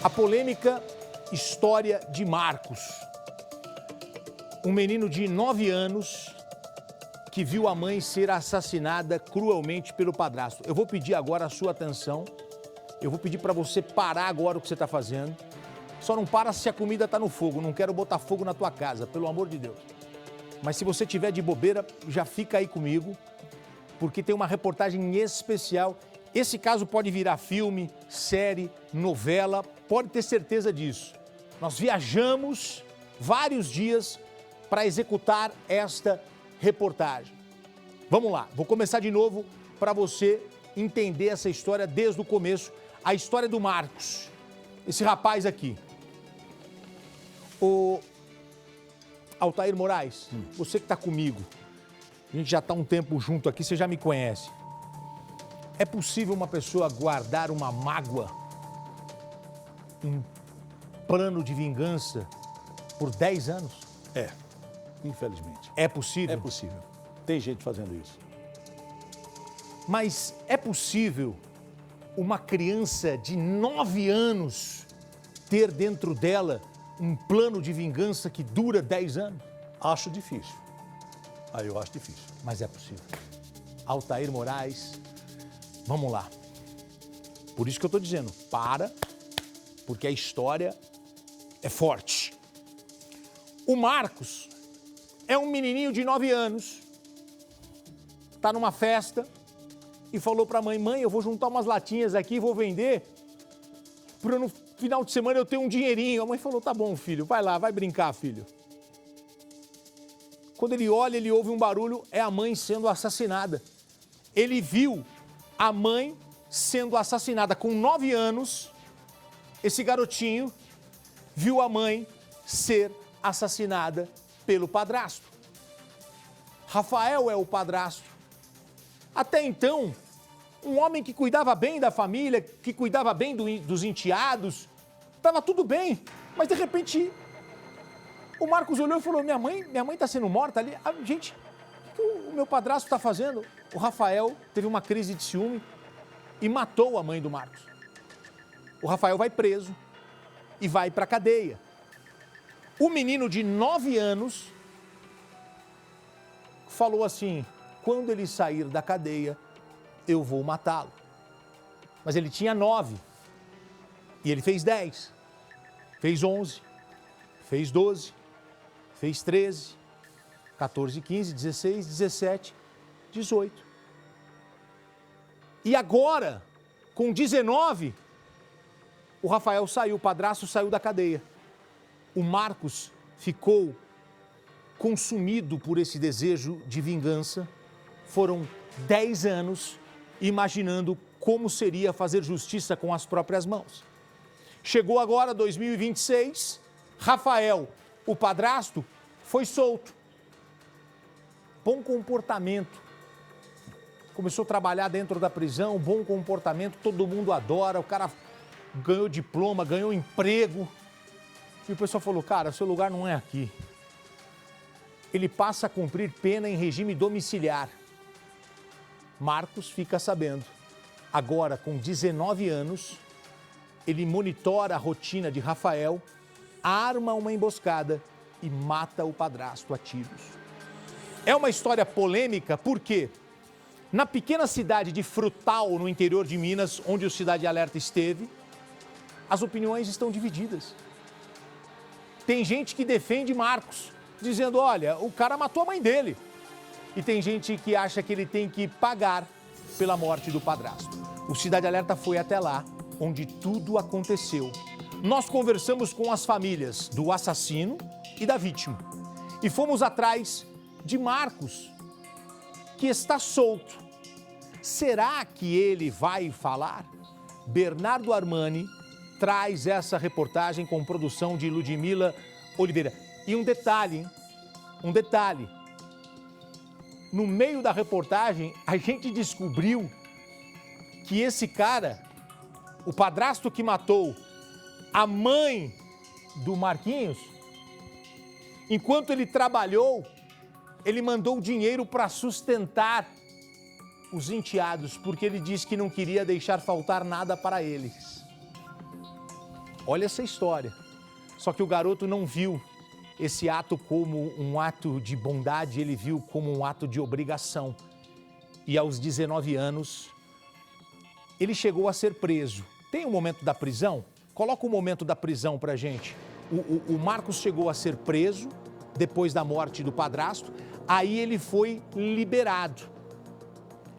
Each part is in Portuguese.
A polêmica história de Marcos, um menino de 9 anos que viu a mãe ser assassinada cruelmente pelo padrasto. Eu vou pedir agora a sua atenção, eu vou pedir para você parar agora o que você está fazendo. Só não para se a comida está no fogo, não quero botar fogo na tua casa, pelo amor de Deus. Mas se você tiver de bobeira, já fica aí comigo, porque tem uma reportagem especial. Esse caso pode virar filme, série, novela, pode ter certeza disso. Nós viajamos vários dias para executar esta reportagem. Vamos lá, vou começar de novo para você entender essa história desde o começo, a história do Marcos, esse rapaz aqui. O Altair Moraes, você que está comigo, a gente já está um tempo junto aqui, você já me conhece. É possível uma pessoa guardar uma mágoa, um plano de vingança por 10 anos? É, infelizmente. É possível? É possível. Tem gente fazendo isso. Mas é possível uma criança de 9 anos ter dentro dela um plano de vingança que dura 10 anos? Acho difícil. Aí eu acho difícil. Mas é possível. Altair Moraes, vamos lá. Por isso que eu estou dizendo, para, porque a história é forte. O Marcos é um menininho de 9 anos, está numa festa e falou para a mãe, mãe, eu vou juntar umas latinhas aqui e vou vender para no final de semana eu ter um dinheirinho. A mãe falou, tá bom, filho, vai lá, vai brincar, filho. Quando ele olha, ele ouve um barulho, é a mãe sendo assassinada. Ele viu a mãe sendo assassinada com 9 anos, esse garotinho viu a mãe ser assassinada pelo padrasto. Rafael é o padrasto. Até então, um homem que cuidava bem da família, que cuidava bem dos enteados, estava tudo bem, mas de repente o Marcos olhou e falou, minha mãe está sendo morta ali. Ah, gente, o que o meu padrasto está fazendo? O Rafael teve uma crise de ciúme e matou a mãe do Marcos. O Rafael vai preso e vai para a cadeia. O menino de 9 anos falou assim, quando ele sair da cadeia, eu vou matá-lo. Mas ele tinha 9 e ele fez 10, fez 11, fez 12, fez 13, 14, 15, 16, 17, 18. E agora, com 19, o Rafael saiu, o padrasto saiu da cadeia. O Marcos ficou consumido por esse desejo de vingança. Foram 10 anos imaginando como seria fazer justiça com as próprias mãos. Chegou agora 2026, Rafael, o padrasto, foi solto. Bom comportamento. Começou a trabalhar dentro da prisão, bom comportamento, todo mundo adora, o cara ganhou diploma, ganhou emprego. E o pessoal falou, cara, seu lugar não é aqui. Ele passa a cumprir pena em regime domiciliar. Marcos fica sabendo. Agora, com 19 anos, ele monitora a rotina de Rafael, arma uma emboscada e mata o padrasto a tiros. É uma história polêmica porque na pequena cidade de Frutal, no interior de Minas, onde o Cidade Alerta esteve, as opiniões estão divididas. Tem gente que defende Marcos, dizendo, olha, o cara matou a mãe dele. E tem gente que acha que ele tem que pagar pela morte do padrasto. O Cidade Alerta foi até lá, onde tudo aconteceu. Nós conversamos com as famílias do assassino e da vítima. E fomos atrás de Marcos, que está solto. Será que ele vai falar? Bernardo Armani traz essa reportagem com produção de Ludmila Oliveira. E um detalhe, hein? Um detalhe. No meio da reportagem, a gente descobriu que esse cara, o padrasto que matou a mãe do Marquinhos, enquanto ele trabalhou, ele mandou dinheiro para sustentar os enteados, porque ele disse que não queria deixar faltar nada para eles. Olha essa história. Só que o garoto não viu esse ato como um ato de bondade, ele viu como um ato de obrigação. E aos 19 anos, ele chegou a ser preso. Tem o momento da prisão? Coloca o momento da prisão pra gente. O Marcos chegou a ser preso depois da morte do padrasto, aí ele foi liberado.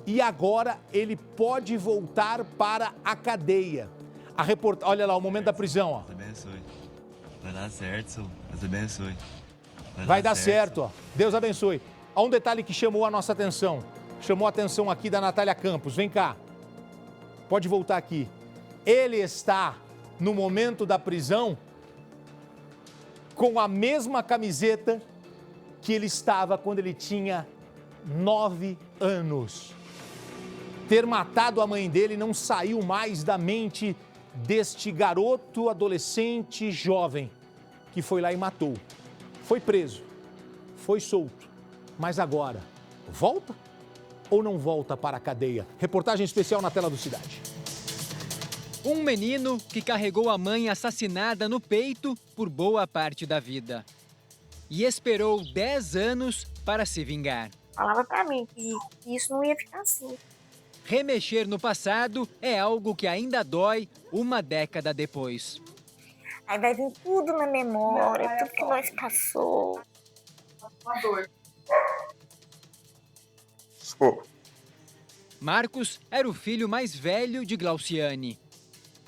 E agora ele pode voltar para a cadeia. Olha lá, o momento da prisão, ó. Deus abençoe. Vai dar certo, senhor. Deus abençoe. Vai dar certo, ó. Deus abençoe. Há um detalhe que chamou a nossa atenção. Chamou a atenção aqui da Natália Campos. Vem cá. Pode voltar aqui. Ele está, no momento da prisão, com a mesma camiseta que ele estava quando ele tinha 9 anos. Ter matado a mãe dele não saiu mais da mente deste garoto, adolescente, jovem, que foi lá e matou. Foi preso, foi solto, mas agora, volta ou não volta para a cadeia? Reportagem especial na tela do Cidade. Um menino que carregou a mãe assassinada no peito por boa parte da vida. E esperou 10 anos para se vingar. Falava pra mim que isso não ia ficar assim. Remexer no passado é algo que ainda dói uma década depois. Aí vai vir tudo na memória, tudo que nós passou. Uma dor. Marcos era o filho mais velho de Glauciane.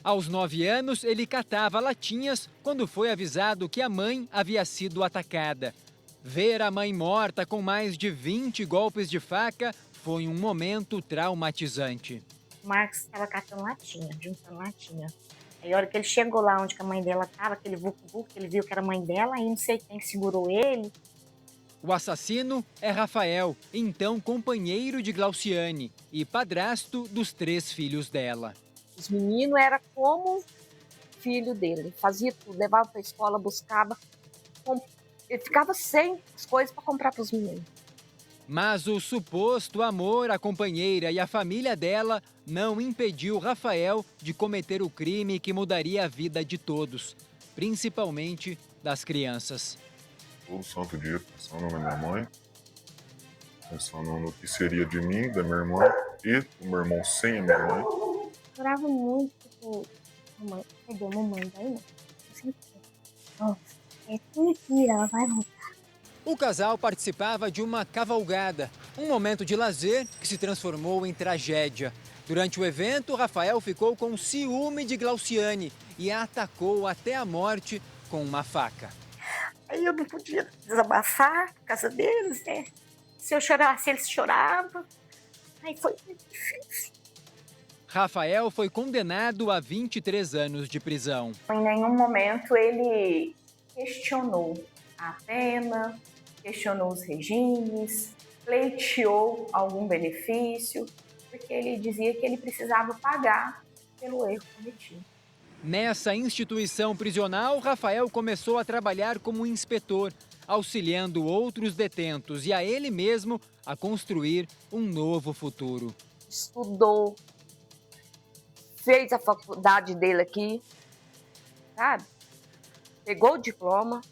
Aos 9 anos, ele catava latinhas quando foi avisado que a mãe havia sido atacada. Ver a mãe morta com mais de 20 golpes de faca foi um momento traumatizante. O Marcos estava catando latinha, juntando latinha. Aí a hora que ele chegou lá onde a mãe dela estava, aquele vucu-vucu, ele viu que era a mãe dela, aí não sei quem segurou ele. O assassino é Rafael, então companheiro de Glauciane e padrasto dos 3 filhos dela. Os meninos eram como filho dele. Fazia tudo, levava para a escola, buscava. Ele ficava sem as coisas para comprar para os meninos. Mas o suposto amor à companheira e à família dela não impediu Rafael de cometer o crime que mudaria a vida de todos, principalmente das crianças. Todo santo dia pensando na minha mãe, pensando no que seria de mim, da minha irmã e do meu irmão sem a minha mãe. Chorava muito por mamãe. Cadê a mamãe? Daí não. Nossa, é tudo aqui, ela vai voltar. O casal participava de uma cavalgada, um momento de lazer que se transformou em tragédia. Durante o evento, Rafael ficou com ciúme de Glauciane e a atacou até a morte com uma faca. Aí eu não podia desabafar por causa deles, né? Se eu chorasse, eles choravam. Aí foi muito difícil. Rafael foi condenado a 23 anos de prisão. Em nenhum momento ele questionou a pena, questionou os regimes, pleiteou algum benefício, porque ele dizia que ele precisava pagar pelo erro cometido. Nessa instituição prisional, Rafael começou a trabalhar como inspetor, auxiliando outros detentos e a ele mesmo a construir um novo futuro. Estudou, fez a faculdade dele aqui, sabe? Pegou o diploma.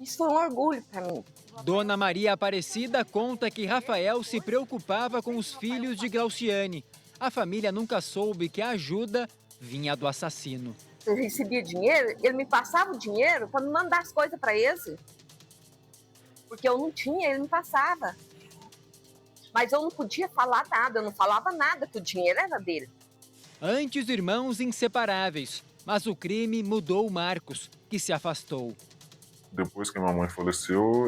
Isso foi um orgulho para mim. Dona Maria Aparecida conta que Rafael se preocupava com os filhos de Glauciane. A família nunca soube que a ajuda vinha do assassino. Eu recebia dinheiro, ele me passava o dinheiro para me mandar as coisas para esse. Porque eu não tinha, ele me passava. Mas eu não podia falar nada, eu não falava nada, que o dinheiro era dele. Antes irmãos inseparáveis, mas o crime mudou Marcos, que se afastou. Depois que minha mãe faleceu,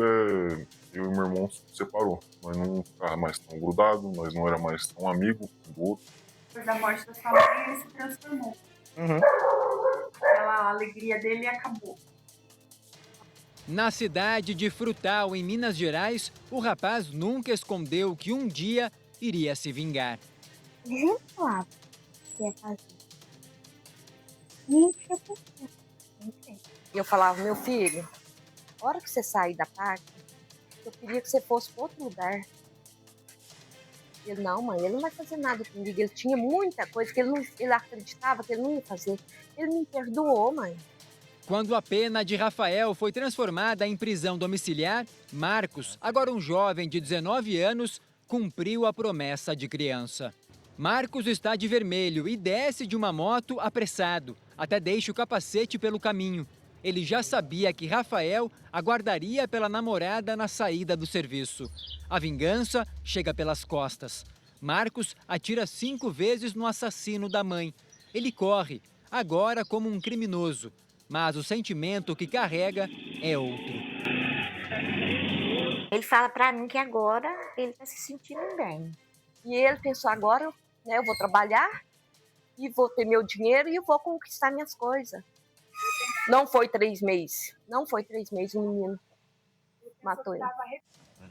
eu e meu irmão se separou. Nós não ficava mais tão grudado, nós não era mais tão amigo um do outro. Depois da morte da sua mãe, ele se transformou. Aquela alegria dele acabou. Na cidade de Frutal, em Minas Gerais, o rapaz nunca escondeu que um dia iria se vingar. Ele sempre falava que ia fazer. Nem tinha pensado. E eu falava, meu filho, a hora que você sair da parte, eu queria que você fosse para outro lugar. Ele, não, mãe, ele não vai fazer nada comigo. Ele tinha muita coisa que ele acreditava que ele não ia fazer. Ele me perdoou, mãe. Quando a pena de Rafael foi transformada em prisão domiciliar, Marcos, agora um jovem de 19 anos, cumpriu a promessa de criança. Marcos está de vermelho e desce de uma moto apressado, até deixa o capacete pelo caminho. Ele já sabia que Rafael aguardaria pela namorada na saída do serviço. A vingança chega pelas costas. Marcos atira 5 vezes no assassino da mãe. Ele corre, agora como um criminoso. Mas o sentimento que carrega é outro. Ele fala pra mim que agora ele tá se sentindo bem. E ele pensou, agora, né, eu vou trabalhar e vou ter meu dinheiro e eu vou conquistar minhas coisas. Não foi 3 meses. Não foi 3 meses, o menino matou ele.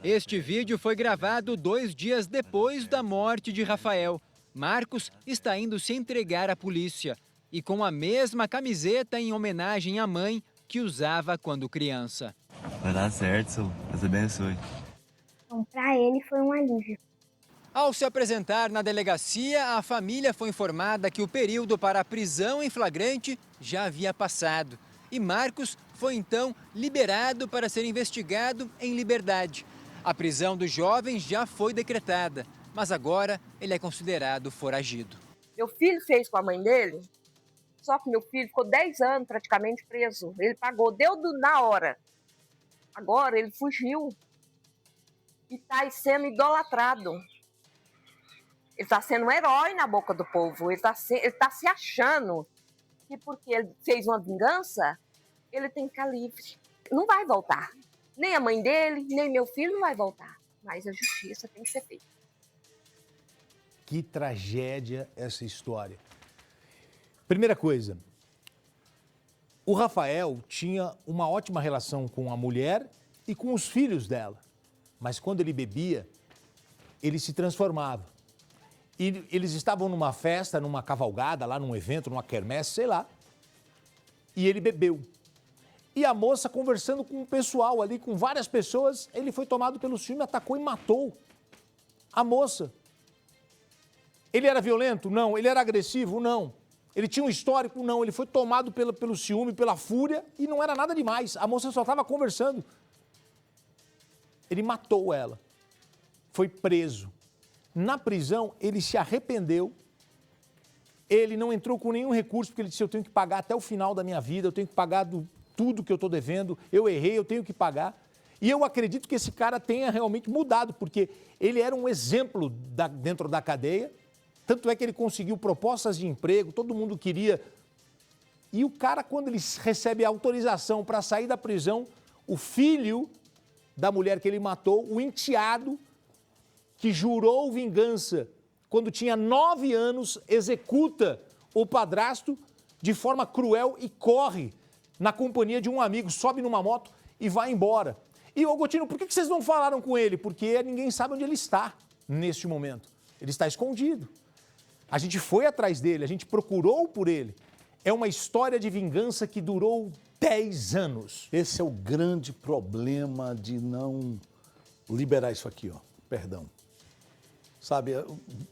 Este vídeo foi gravado 2 dias depois da morte de Rafael. Marcos está indo se entregar à polícia e com a mesma camiseta em homenagem à mãe que usava quando criança. Vai dar certo, senhor. Deus abençoe. Então, pra ele foi um alívio. Ao se apresentar na delegacia, a família foi informada que o período para a prisão em flagrante já havia passado. E Marcos foi então liberado para ser investigado em liberdade. A prisão do jovem já foi decretada, mas agora ele é considerado foragido. Meu filho fez com a mãe dele, só que meu filho ficou 10 anos praticamente preso. Ele pagou, na hora. Agora ele fugiu e está sendo idolatrado. Ele está sendo um herói na boca do povo. Ele tá se achando que porque ele fez uma vingança, ele tem que ficar livre. Não vai voltar. Nem a mãe dele, nem meu filho não vai voltar. Mas a justiça tem que ser feita. Que tragédia essa história. Primeira coisa, o Rafael tinha uma ótima relação com a mulher e com os filhos dela. Mas quando ele bebia, ele se transformava. E eles estavam numa festa, numa cavalgada, lá num evento, numa quermesse, sei lá. E ele bebeu. E a moça conversando com o pessoal ali, com várias pessoas, ele foi tomado pelo ciúme, atacou e matou a moça. Ele era violento? Não. Ele era agressivo? Não. Ele tinha um histórico? Não. Ele foi tomado pelo ciúme, pela fúria e não era nada demais. A moça só estava conversando. Ele matou ela. Foi preso. Na prisão, ele se arrependeu. Ele não entrou com nenhum recurso, porque ele disse, eu tenho que pagar até o final da minha vida, eu tenho que pagar tudo que eu estou devendo, eu errei, eu tenho que pagar. E eu acredito que esse cara tenha realmente mudado, porque ele era um exemplo dentro da cadeia. Tanto é que ele conseguiu propostas de emprego, todo mundo queria. E o cara, quando ele recebe a autorização para sair da prisão, o filho da mulher que ele matou, o enteado, que jurou vingança quando tinha 9 anos, executa o padrasto de forma cruel e corre na companhia de um amigo, sobe numa moto e vai embora. E, ô Gotino, por que vocês não falaram com ele? Porque ninguém sabe onde ele está neste momento. Ele está escondido. A gente foi atrás dele, a gente procurou por ele. É uma história de vingança que durou 10 anos. Esse é o grande problema de não liberar isso aqui, ó. Perdão. Sabe,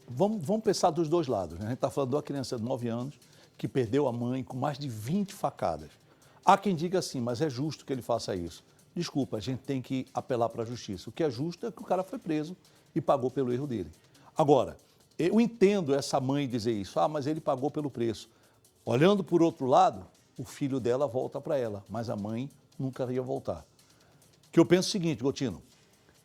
vamos pensar dos dois lados, né? A gente está falando de uma criança de 9 anos que perdeu a mãe com mais de 20 facadas. Há quem diga assim, mas é justo que ele faça isso. Desculpa, a gente tem que apelar para a justiça. O que é justo é que o cara foi preso e pagou pelo erro dele. Agora, eu entendo essa mãe dizer isso, mas ele pagou pelo preço. Olhando por outro lado, o filho dela volta para ela, mas a mãe nunca ia voltar. Que eu penso o seguinte, Gotino,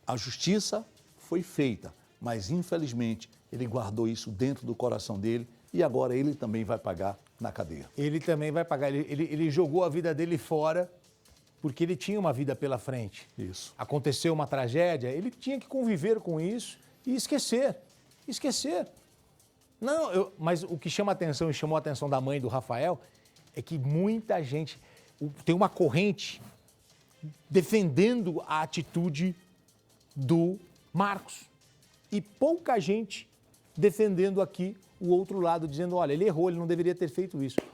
a justiça foi feita, mas infelizmente ele guardou isso dentro do coração dele e agora ele também vai pagar na cadeia. Ele também vai pagar, ele jogou a vida dele fora porque ele tinha uma vida pela frente. Isso. Aconteceu uma tragédia, ele tinha que conviver com isso e esquecer. Não, mas o que chama atenção e chamou a atenção da mãe do Rafael é que muita gente, tem uma corrente defendendo a atitude do Marcos. E pouca gente defendendo aqui o outro lado, dizendo, olha, ele errou, ele não deveria ter feito isso.